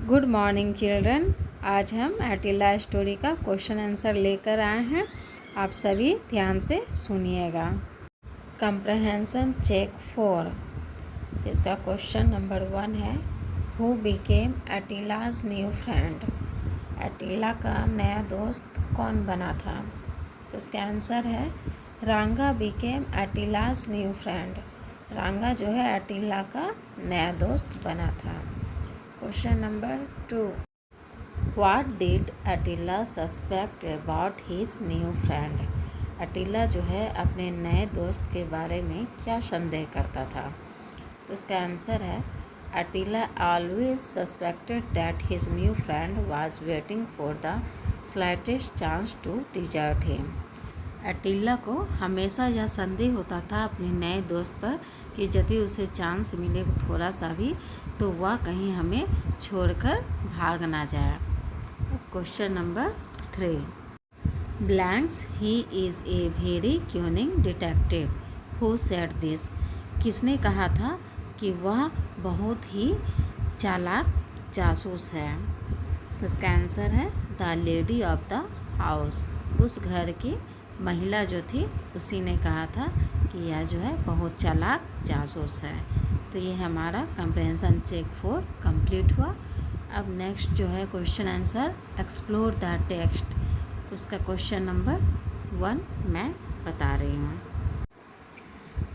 Good morning children. आज हम Attila story का क्वेश्चन आंसर लेकर आए हैं। आप सभी ध्यान से सुनिएगा। Comprehension check 4। इसका क्वेश्चन नंबर 1 है, who became Attila's new friend. Attila का नया दोस्त कौन बना था? तो उसका आंसर है रांगा बिकेम एटिलाज न्यू फ्रेंड। रांगा जो है एटिला का नया दोस्त बना था। Question number 2, what did Attila suspect about his new friend. Attila जो है अपने नए दोस्त के बारे में क्या संदेह करता था? तो उसका आंसर है Attila always suspected that his new friend was waiting for the slightest chance to desert him. Attila को हमेशा यह संदेह होता था अपने नए दोस्त पर कि यदि उसे चांस मिले थोड़ा सा भी तो वह कहीं हमें छोड़कर भाग ना जाए। Question number 3, blanks he is a very cunning detective who said this. किसने कहा था कि वह बहुत ही चालाक जासूस है? तो उसका आंसर है the lady of the house. उस घर की महिला जो थी उसी ने कहा था कि यह जो है बहुत चालाक जासूस है। तो ये हमारा कंप्रहेंशन चेक 4 कंप्लीट हुआ। अब नेक्स्ट जो है question answer explore the text. उसका क्वेश्चन नंबर 1 मैं बता रही हूँ।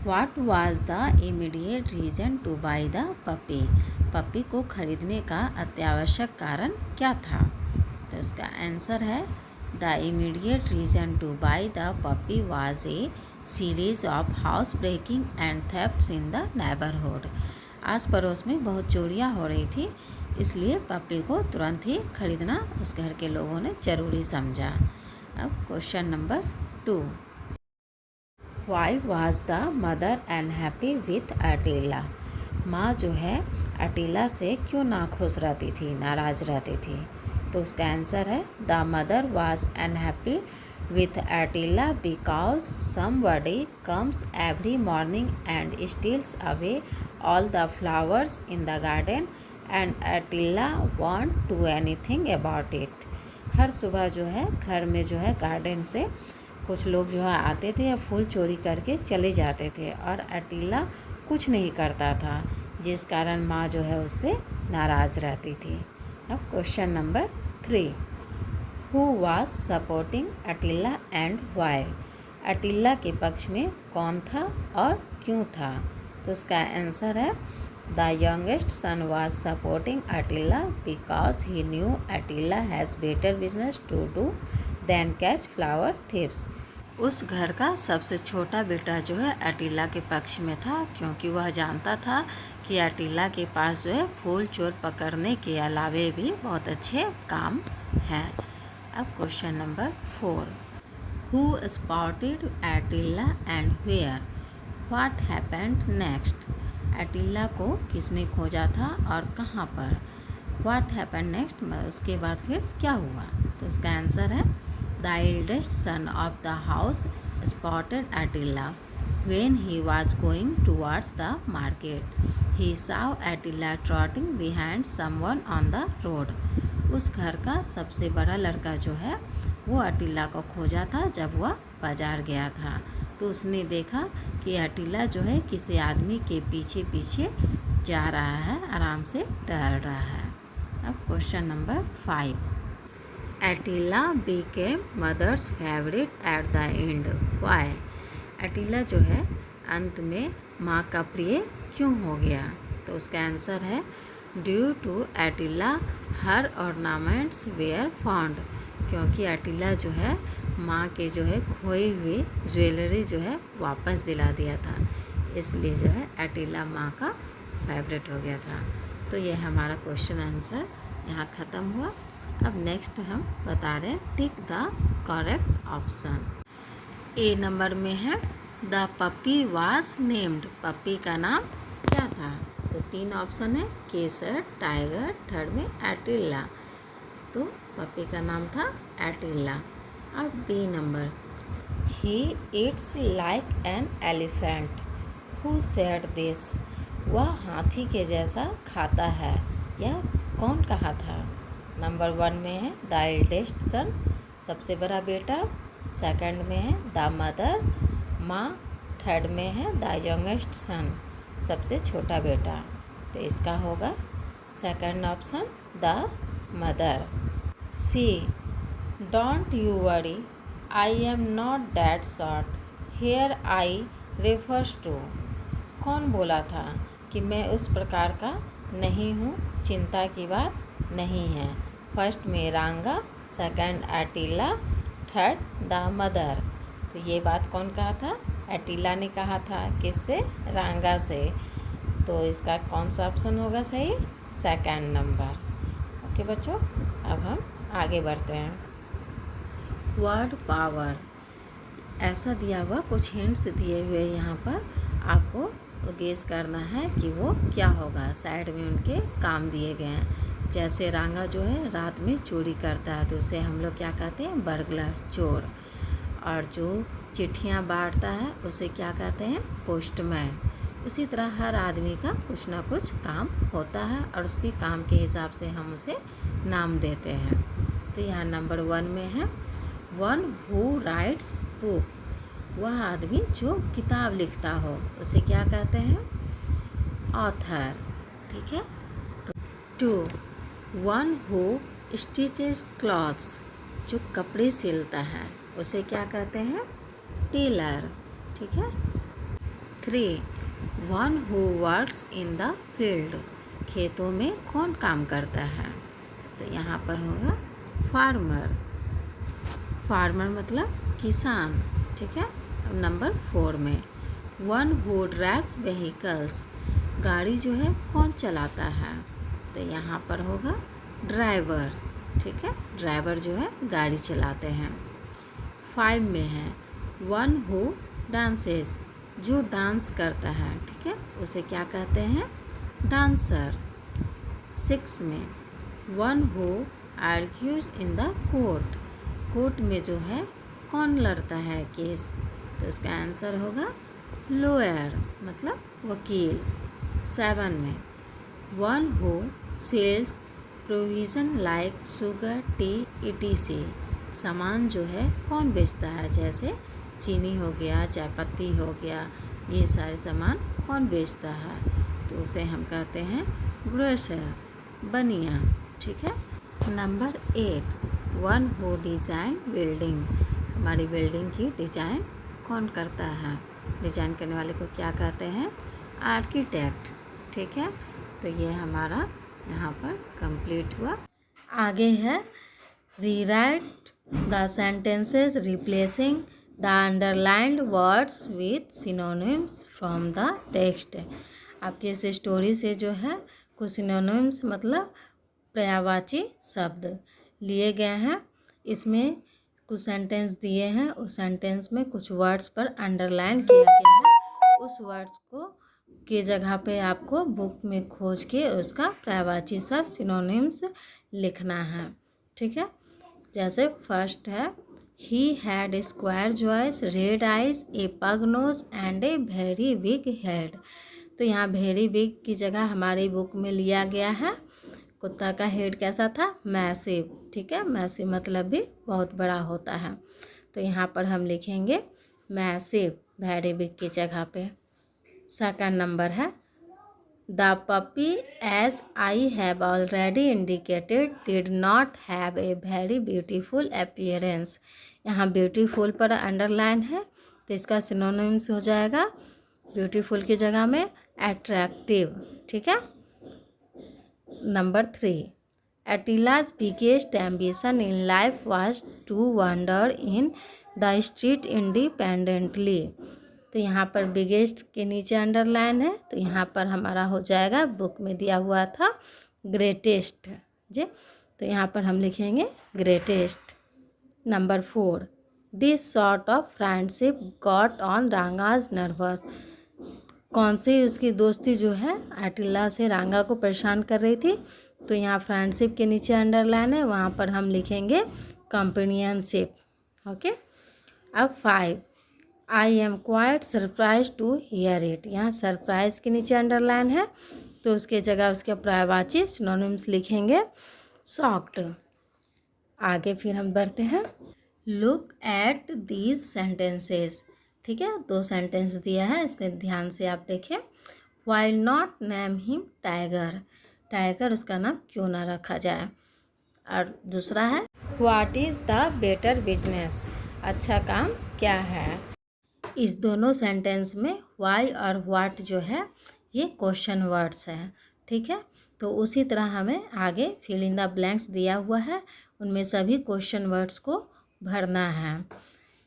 What was the immediate reason to buy the puppy. Puppy को खरीदने का अत्यावश्यक कारण क्या था? तो उसका आंसर है the immediate reason to buy the puppy was a series of house breaking and thefts in the neighbourhood. आस पड़ोस में बहुत चोरियां हो रही थी, इसलिए पपी को तुरंत ही खरीदना उस घर के लोगों ने ज़रूरी समझा। अब question number 2, why was the mother unhappy with Attila. माँ जो है एटिला से क्यों नाखुश रहती थी, नाराज़ रहती थी? तो उसका आंसर है the mother was unhappy with Attila because somebody comes every morning and steals away all the flowers in the garden and Attila won't do anything about it। हर सुबह जो है घर में जो है गार्डन से कुछ लोग जो है आते थे या फूल चोरी करके चले जाते थे और एटिला कुछ नहीं करता था, जिस कारण माँ जो है उससे नाराज़ रहती थी। अब question number 3, Who was supporting Attila and why? Attila के पक्ष में कौन था और क्यों था? तो उसका आंसर है the youngest son was supporting Attila because he knew Attila has better business to do than catch flower thieves. उस घर का सबसे छोटा बेटा जो है एटिला के पक्ष में था, क्योंकि वह जानता था कि एटिला के पास जो है फूल चोर पकड़ने के अलावे भी बहुत अच्छे काम हैं। अब question number 4, who spotted Attila and where. What happened next. Attila को किसने खोजा था और कहाँ पर? व्हाट हैपेंड नेक्स्ट, उसके बाद फिर क्या हुआ? तो उसका आंसर है the eldest son of the house spotted Attila when he was going towards the market. He saw Attila trotting behind someone on the road. उस घर का सबसे बड़ा लड़का जो है वो एटिला को खोजा था जब वह बाजार गया था, तो उसने देखा कि एटिला जो है किसी आदमी के पीछे पीछे जा रहा है, आराम से टहल रहा है। अब question number 5, Attila became mother's favourite at the end why. Attila जो है अंत में माँ का प्रिय क्यों हो गया? तो उसका आंसर है due to Attila her ornaments were found. क्योंकि एटिला जो है माँ के जो है खोई हुई ज्वेलरी जो है वापस दिला दिया था, इसलिए जो है एटिला माँ का फेवरेट हो गया था। तो ये हमारा क्वेश्चन आंसर यहाँ ख़त्म हुआ। अब नेक्स्ट हम बता रहे हैं tick the correct option. A number में है the puppy was named. Puppy का नाम क्या था? तो 3 ऑप्शन है, केसर, टाइगर, थर्ड में एटिला। तो पपी का नाम था एटिला। और B number, he it's like an elephant who said this. वह हाथी के जैसा खाता है, यह कौन कहा था? नंबर 1 में है द एल्डेस्ट सन, सबसे बड़ा बेटा। सेकंड में है द मदर, माँ। थर्ड में है द यंगेस्ट सन, सबसे छोटा बेटा। तो इसका होगा second option the mother. C, don't you worry, I am not that short, here I refers to. कौन बोला था कि मैं उस प्रकार का नहीं हूँ, चिंता की बात नहीं है? फर्स्ट में रांगा, second Attila, third the mother. तो ये बात कौन कहा था? एटिला ने कहा था। किससे? रांगा से। तो इसका कौन सा ऑप्शन होगा सही? Second number. ओके बच्चों, अब हम आगे बढ़ते हैं। वर्ड पावर, ऐसा दिया हुआ कुछ हिंट्स दिए हुए यहाँ पर, आपको गेस करना है कि वो क्या होगा। साइड में उनके काम दिए गए हैं। जैसे रांगा जो है रात में चोरी करता है तो उसे हम लोग क्या कहते हैं? बर्गलर, चोर। और जो चिट्ठियाँ बांटता है उसे क्या कहते हैं? पोस्टमैन। उसी तरह हर आदमी का कुछ ना कुछ काम होता है और उसके काम के हिसाब से हम उसे नाम देते हैं। तो यहाँ नंबर 1 में है वन हु राइट्स बुक, वह आदमी जो किताब लिखता हो उसे क्या कहते हैं? ऑथर। ठीक है। 2, वन हु स्टिचेस क्लॉथ्स, जो कपड़े सिलता है उसे क्या कहते हैं? टेलर। ठीक है। 3, one who works in the field, खेतों में कौन काम करता है? तो यहाँ पर होगा फार्मर। फार्मर मतलब किसान। ठीक है। अब नंबर 4 में वन हु ड्राइव्स व्हीकल्स, गाड़ी जो है कौन चलाता है? तो यहाँ पर होगा ड्राइवर। ठीक है। ड्राइवर जो है गाड़ी चलाते हैं। 5 में है वन हु डांसेस, जो डांस करता है। ठीक है। उसे क्या कहते हैं? डांसर। 6 में one who argues in the court, court में जो है कौन लड़ता है केस? तो उसका आंसर होगा लॉयर, मतलब वकील। 7 में one who sells provision like sugar, tea, etc, सामान जो है कौन बेचता है? जैसे चीनी हो गया, चाय पत्ती हो गया, ये सारे सामान कौन बेचता है? तो उसे हम कहते हैं ग्रोसर, बनिया। ठीक है। Number 8, one who design building, हमारी बिल्डिंग की डिज़ाइन कौन करता है? डिज़ाइन करने वाले को क्या कहते हैं? आर्किटेक्ट। ठीक है। तो ये हमारा यहाँ पर कंप्लीट हुआ। आगे है rewrite the sentences replacing the underlined words with synonyms from the text. आपकी इस स्टोरी से जो है कुछ सिनोनिम्स मतलब पर्यायवाची शब्द लिए गए हैं। इसमें कुछ सेंटेंस दिए हैं, उस सेंटेंस में कुछ वर्ड्स पर अंडरलाइन किया गया है। उस वर्ड्स को की जगह पे आपको बुक में खोज के उसका पर्यायवाची शब्द सिनोनिम्स लिखना है। ठीक है। जैसे फर्स्ट है he had square jaws, red eyes, a pug nose and a very big head. तो यहाँ वेरी बिग की जगह हमारी बुक में लिया गया है कुत्ता का हेड कैसा था? मैसिव। ठीक है। मैसिव मतलब भी बहुत बड़ा होता है। तो यहाँ पर हम लिखेंगे मैसिव वेरी बिग की जगह पे। सेकंड नंबर है the puppy as I have already indicated did not have a very beautiful appearance. यहाँ ब्यूटीफुल पर अंडरलाइन है तो इसका सिनोनिम्स हो जाएगा ब्यूटीफुल की जगह में अट्रैक्टिव। ठीक है। Number 3, Attila's biggest ambition in life was to wander in the street independently. तो यहाँ पर बिगेस्ट के नीचे अंडरलाइन है तो यहाँ पर हमारा हो जाएगा, बुक में दिया हुआ था ग्रेटेस्ट जी, तो यहाँ पर हम लिखेंगे greatest. Number 4, this sort of friendship got on Ranga's nerves. कौन सी उसकी दोस्ती जो है एटिला से रांगा को परेशान कर रही थी, तो यहाँ फ्रेंडशिप के नीचे अंडरलाइन है, वहाँ पर हम लिखेंगे कंपेनियनशिप। ओके। अब 5, I am quite surprise to hear it. यहाँ सरप्राइज के नीचे अंडरलाइन है, तो उसके जगह उसके पर्यायवाची सिनोनिम्स लिखेंगे शॉक्ड। आगे फिर हम बढ़ते हैं। Look at these sentences. ठीक है, 2 सेंटेंस दिया है, इसको ध्यान से आप देखें। Why not name him tiger. Tiger उसका नाम क्यों ना रखा जाए। और दूसरा है what is the better business. अच्छा काम क्या है। इस दोनों सेंटेंस में वाई और व्हाट जो है ये क्वेश्चन वर्ड्स हैं। ठीक है, तो उसी तरह हमें आगे फिल इन द ब्लैंक्स दिया हुआ है, उनमें सभी क्वेश्चन वर्ड्स को भरना है।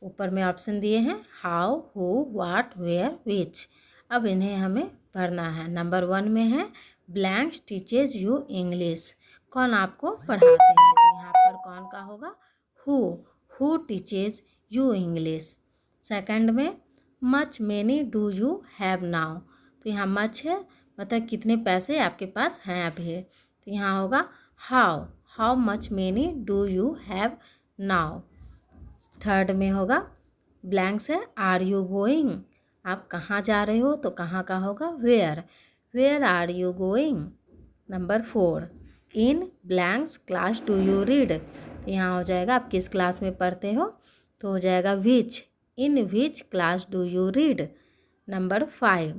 ऊपर में ऑप्शन दिए हैं हाउ, हु, व्हाट, वेयर, विच। अब इन्हें हमें भरना है। नंबर 1 में है ब्लैंक्स टीचेज यू इंग्लिश। कौन आपको पढ़ाते हैं, तो यहाँ पर कौन का होगा who teaches you English. Second में much many do you have now. तो यहाँ मच है मतलब कितने पैसे आपके पास हैं अभी, तो यहाँ होगा how much many do you have now. Third में होगा ब्लैंक्स है आर यू गोइंग। आप कहाँ जा रहे हो, तो कहाँ का होगा where are you going. Number 4 in blanks class do you read. तो यहाँ हो जाएगा आप किस क्लास में पढ़ते हो, तो हो जाएगा which. In which class do you read. Number 5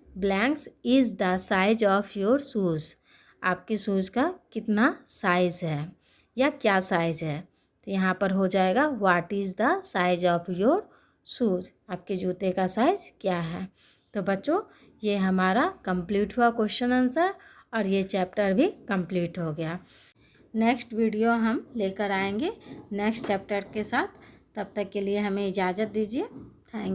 blanks is the size of your shoes. आपके शूज़ का कितना साइज़ है या क्या साइज़ है, तो यहाँ पर हो जाएगा what is the size of your shoes. आपके जूते का साइज़ क्या है। तो बच्चों ये हमारा कंप्लीट हुआ क्वेश्चन आंसर, और ये चैप्टर भी कंप्लीट हो गया। नेक्स्ट वीडियो हम लेकर आएंगे नेक्स्ट चैप्टर के साथ। तब तक के लिए हमें इजाज़त दीजिए।